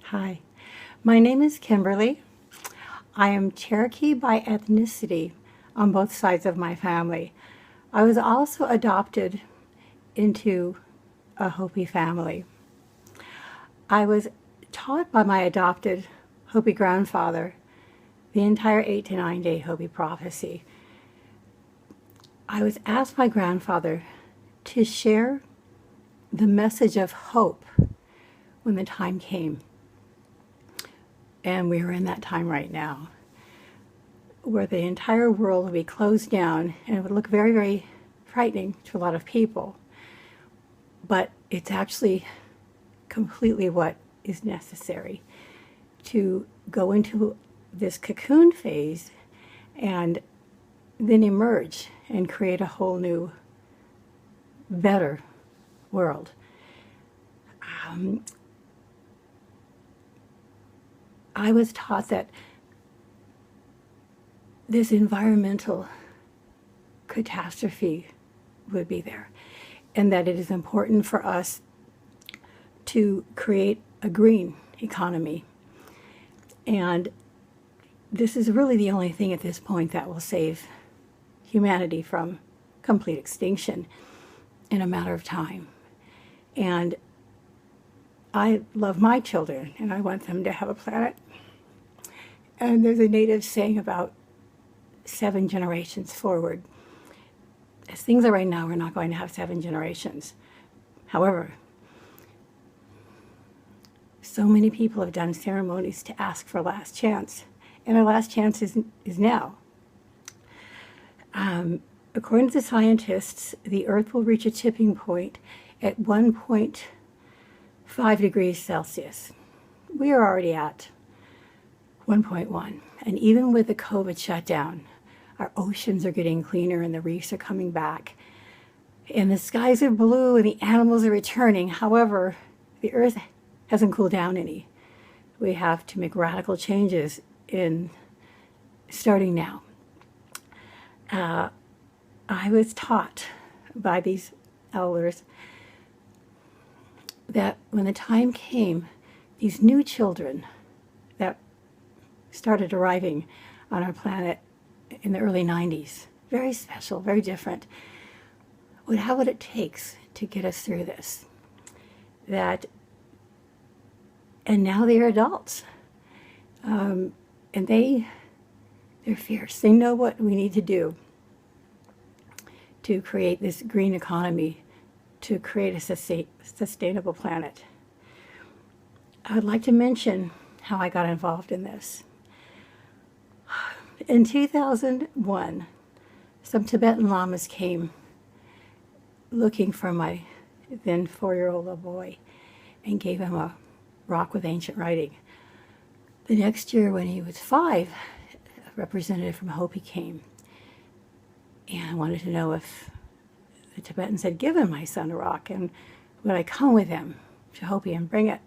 Hi, my name is Kymberlee. I am Cherokee by ethnicity on both sides of my family. I was also adopted into a Hopi family. I was taught by my adopted Hopi grandfather the entire 8 to 9 day Hopi prophecy. I was asked by grandfather to share the message of hope when the time came. And we are in that time right now, where the entire world would be closed down and it would look very, very frightening to a lot of people. But it's actually completely what is necessary to go into this cocoon phase and then emerge and create a whole new, better world. I was taught that this environmental catastrophe would be there, and that it is important for us to create a green economy. And this is really the only thing at this point that will save humanity from complete extinction in a matter of time. And I love my children, and I want them to have a planet. And there's a native saying about 7 generations forward. As things are right now, we're not going to have 7 generations. However, so many people have done ceremonies to ask for a last chance, and our last chance is now. According to scientists, the Earth will reach a tipping point at 1.5 degrees Celsius. We are already at 1.1, and even with the COVID shutdown, our oceans are getting cleaner and the reefs are coming back, and the skies are blue and the animals are returning. However, the Earth hasn't cooled down any. We have to make radical changes in starting now. I was taught by these elders that when the time came, these new children that started arriving on our planet in the early 90s, very special, very different, would have what it takes to get us through this. And now they're adults, and they're fierce. They know what we need to do to create this green economy, to create a sustainable planet. I would like to mention how I got involved in this. In 2001, some Tibetan lamas came looking for my then 4-year-old little boy and gave him a rock with ancient writing. The next year, when he was 5, a representative from Hopi came and wanted to know if the Tibetans had given my son a rock and would I come with him to Hopi and bring it.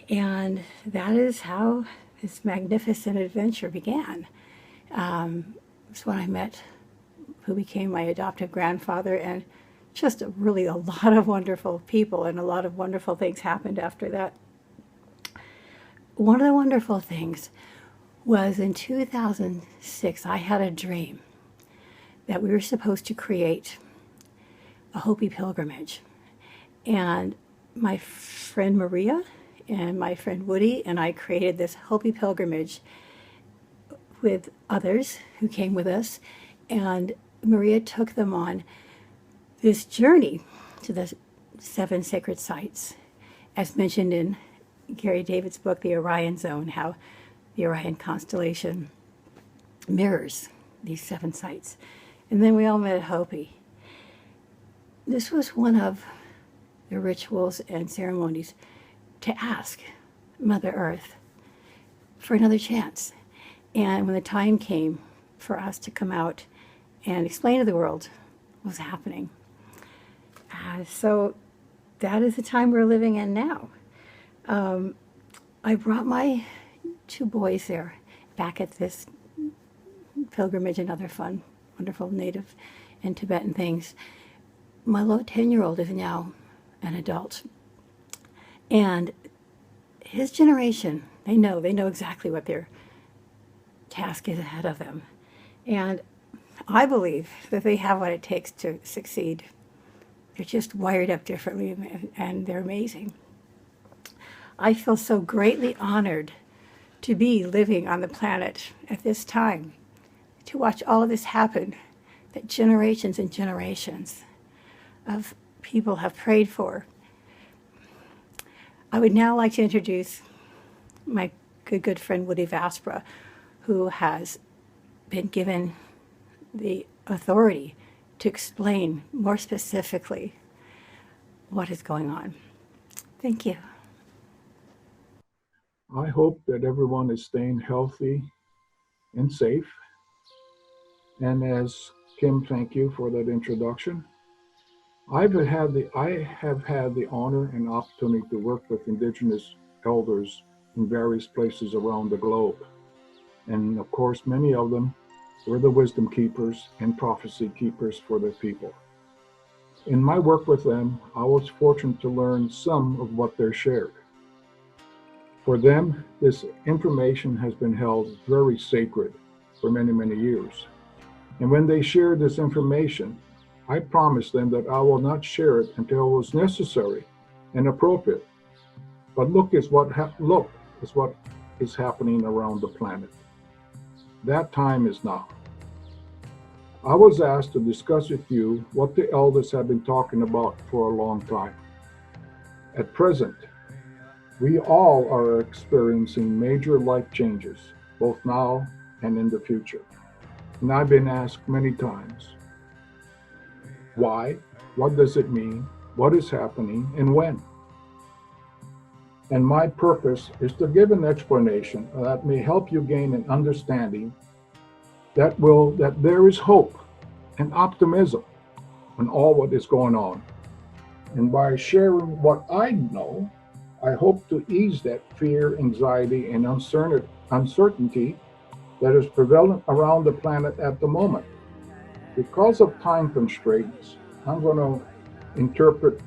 And that is how this magnificent adventure began. It's when I met who became my adoptive grandfather, and just really a lot of wonderful people, and a lot of wonderful things happened after that. One of the wonderful things was in 2006, I had a dream that we were supposed to create a Hopi pilgrimage. And my friend Maria and my friend Woody and I created this Hopi pilgrimage with others who came with us. And Maria took them on this journey to the 7 sacred sites, as mentioned in Gary David's book, The Orion Zone, how the Orion constellation mirrors these 7 sites. And then we all met at Hopi. This was one of the rituals and ceremonies to ask Mother Earth for another chance. And when the time came for us to come out and explain to the world what was happening. So that is the time we're living in now. I brought my 2 boys there back at this pilgrimage and other fun, wonderful native and Tibetan things. My little 10-year-old is now an adult, and his generation, they know exactly what their task is ahead of them. And I believe that they have what it takes to succeed. They're just wired up differently, and they're amazing. I feel so greatly honored to be living on the planet at this time, to watch all of this happen, that generations and generations of people have prayed for. I would now like to introduce my good friend Woody Vaspra, who has been given the authority to explain more specifically what is going on. Thank you. I hope that everyone is staying healthy and safe. And as Kim, thank you for that introduction. I have had the honor and opportunity to work with Indigenous elders in various places around the globe. And of course, many of them were the wisdom keepers and prophecy keepers for their people. In my work with them, I was fortunate to learn some of what they shared. For them, this information has been held very sacred for many, many years. And when they shared this information, I promised them that I will not share it until it was necessary and appropriate. But look is what is happening around the planet. That time is now. I was asked to discuss with you what the elders have been talking about for a long time. At present, we all are experiencing major life changes, both now and in the future. And I've been asked many times, why? What does it mean? What is happening and when? And my purpose is to give an explanation that may help you gain an understanding that there is hope and optimism in all what is going on. And by sharing what I know, I hope to ease that fear, anxiety, and uncertainty that is prevalent around the planet at the moment. Because of time constraints, I'm going to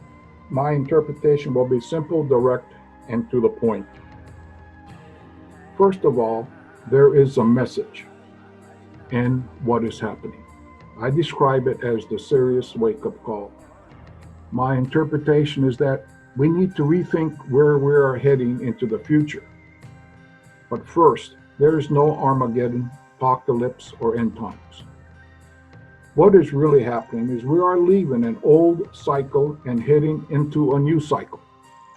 my interpretation will be simple, direct, and to the point. First of all, there is a message in what is happening. I describe it as the serious wake-up call. My interpretation is that we need to rethink where we are heading into the future. But first, there is no Armageddon, apocalypse, or end times. What is really happening is we are leaving an old cycle and heading into a new cycle.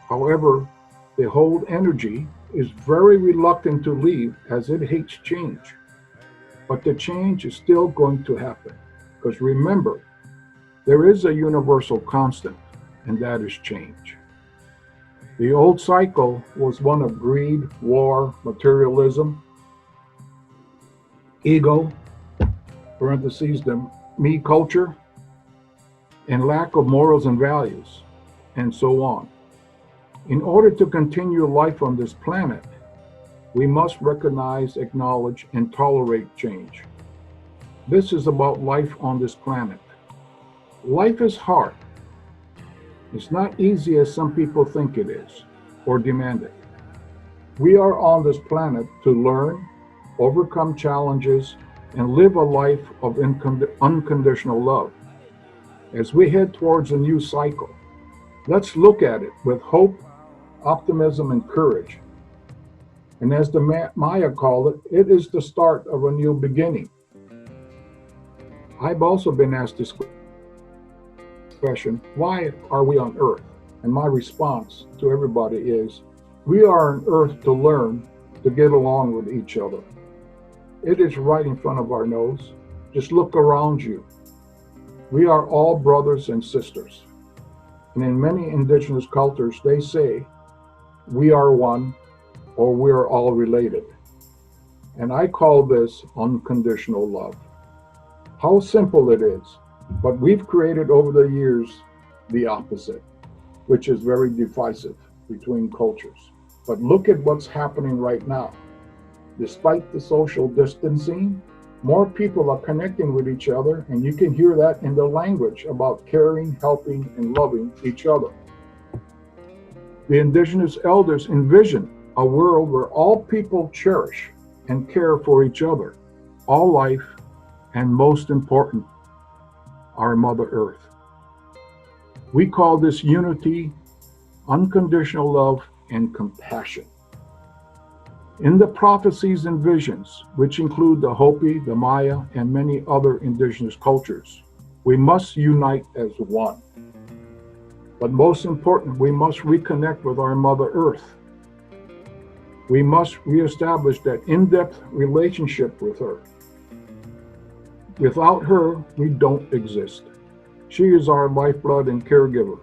However, the whole energy is very reluctant to leave as it hates change. But the change is still going to happen. Because remember, there is a universal constant, and that is change. The old cycle was one of greed, war, materialism, ego, parentheses, the me culture, and lack of morals and values, and so on. In order to continue life on this planet, we must recognize, acknowledge, and tolerate change. This is about life on this planet. Life is hard. It's not easy as some people think it is, or demand it. We are on this planet to learn, overcome challenges, and live a life of unconditional love. As we head towards a new cycle, let's look at it with hope, optimism, and courage. And as the Maya call it, it is the start of a new beginning. I've also been asked this question, why are we on Earth? And my response to everybody is, we are on Earth to learn to get along with each other. It is right in front of our nose. Just look around you. We are all brothers and sisters. And in many indigenous cultures, they say, we are one, or we are all related. And I call this unconditional love. How simple it is, but we've created over the years the opposite, which is very divisive between cultures. But look at what's happening right now. Despite the social distancing, more people are connecting with each other, and you can hear that in the language about caring, helping, and loving each other. The indigenous elders envision a world where all people cherish and care for each other, all life, and most important, our Mother Earth. We call this unity, unconditional love, and compassion. In the prophecies and visions, which include the Hopi, the Maya, and many other indigenous cultures, we must unite as one. But most important, we must reconnect with our Mother Earth. We must reestablish that in-depth relationship with her. Without her, we don't exist. She is our lifeblood and caregiver.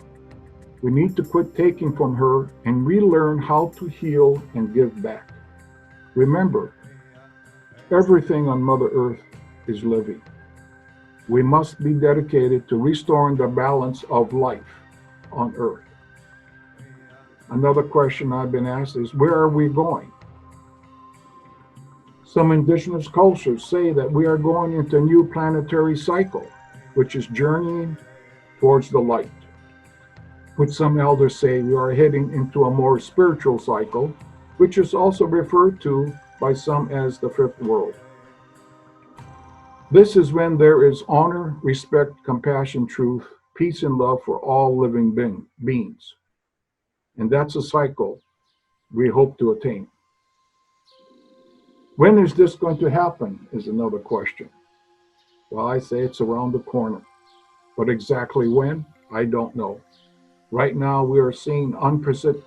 We need to quit taking from her and relearn how to heal and give back. Remember, everything on Mother Earth is living. We must be dedicated to restoring the balance of life on Earth. Another question I've been asked is, where are we going? Some indigenous cultures say that we are going into a new planetary cycle, which is journeying towards the light. Which some elders say we are heading into a more spiritual cycle, which is also referred to by some as the fifth world. This is when there is honor, respect, compassion, truth, peace, and love for all living beings. And that's a cycle we hope to attain. When is this going to happen is another question. Well, I say it's around the corner, but exactly when, I don't know. Right now, we are seeing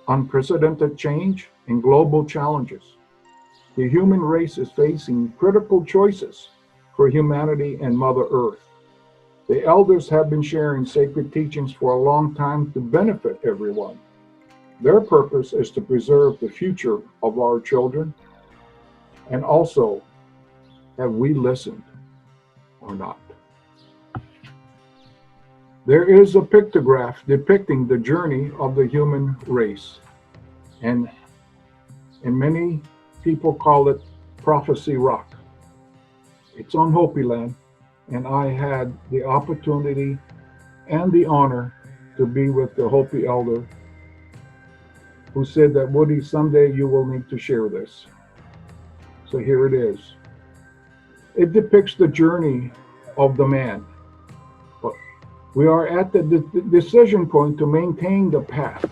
unprecedented change and global challenges. The human race is facing critical choices for humanity and Mother Earth. The elders have been sharing sacred teachings for a long time to benefit everyone. Their purpose is to preserve the future of our children. And also, have we listened or not? There is a pictograph depicting the journey of the human race, and many people call it Prophecy Rock. It's on Hopi land, and I had the opportunity and the honor to be with the Hopi elder who said that, Woody, someday you will need to share this. So here it is. It depicts the journey of the man. But we are at the decision point to maintain the path.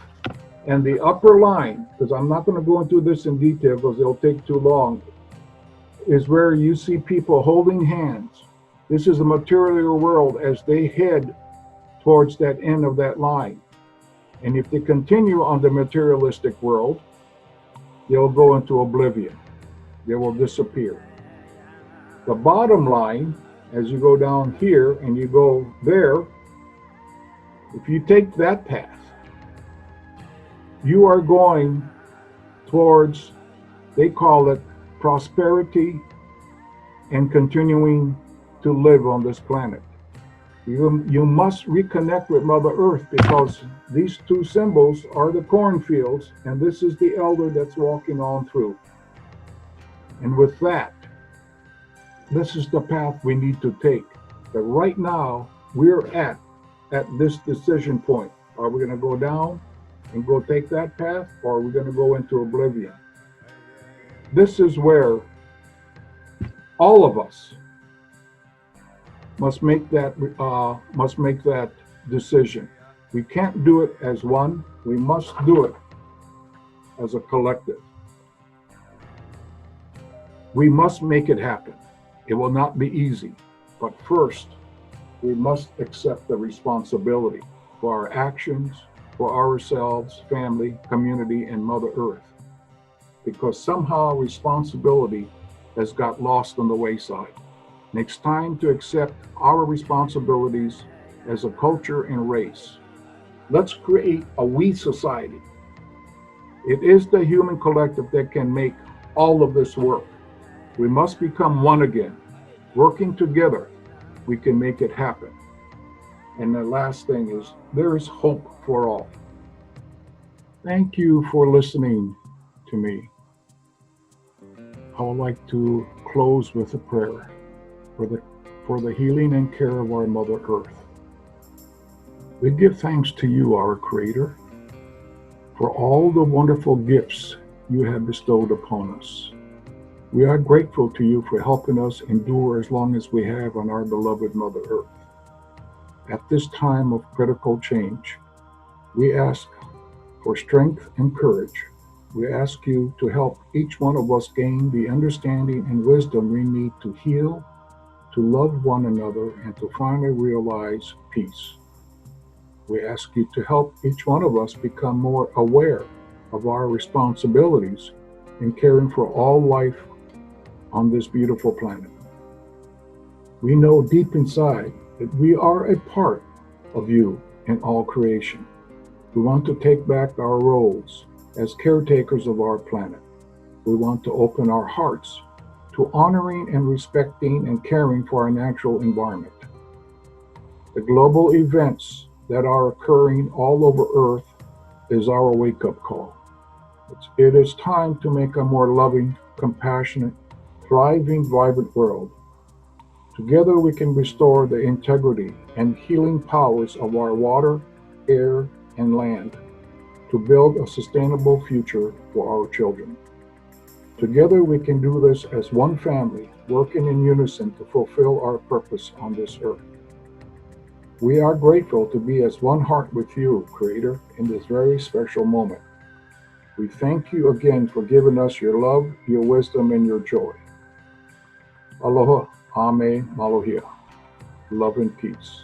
And the upper line, because I'm not going to go into this in detail because it'll take too long, is where you see people holding hands. This is the material world as they head towards that end of that line. And if they continue on the materialistic world, they'll go into oblivion. They will disappear. The bottom line, as you go down here and you go there, if you take that path, you are going towards, they call it prosperity and continuing to live on this planet. You must reconnect with Mother Earth because these two symbols are the cornfields, and this is the elder that's walking on through. And with that, this is the path we need to take. But right now, we're at this decision point. Are we going to go down and go take that path, or are we going to go into oblivion? This is where all of us must make that decision. We can't do it as one. We must do it as a collective. We must make it happen. It will not be easy, but first, we must accept the responsibility for our actions, for ourselves, family, community, and Mother Earth. Because somehow responsibility has got lost on the wayside. And it's time to accept our responsibilities as a culture and race. Let's create a we society. It is the human collective that can make all of this work. We must become one again. Working together, we can make it happen. And the last thing is, there is hope for all. Thank you for listening to me. I would like to close with a prayer for the healing and care of our Mother Earth. We give thanks to you, our Creator, for all the wonderful gifts you have bestowed upon us. We are grateful to you for helping us endure as long as we have on our beloved Mother Earth. At this time of critical change, we ask for strength and courage. We ask you to help each one of us gain the understanding and wisdom we need to heal, to love one another, and to finally realize peace. We ask you to help each one of us become more aware of our responsibilities in caring for all life on this beautiful planet. We know deep inside that we are a part of you and all creation. We want to take back our roles as caretakers of our planet. We want to open our hearts to honoring and respecting and caring for our natural environment. The global events that are occurring all over Earth is our wake-up call. It is time to make a more loving, compassionate, thriving, vibrant world. Together we can restore the integrity and healing powers of our water, air, and land to build a sustainable future for our children. Together we can do this as one family, working in unison to fulfill our purpose on this earth. We are grateful to be as one heart with you, Creator, in this very special moment. We thank you again for giving us your love, your wisdom, and your joy. Aloha, ame, malohia. Love and peace.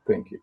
Thank you.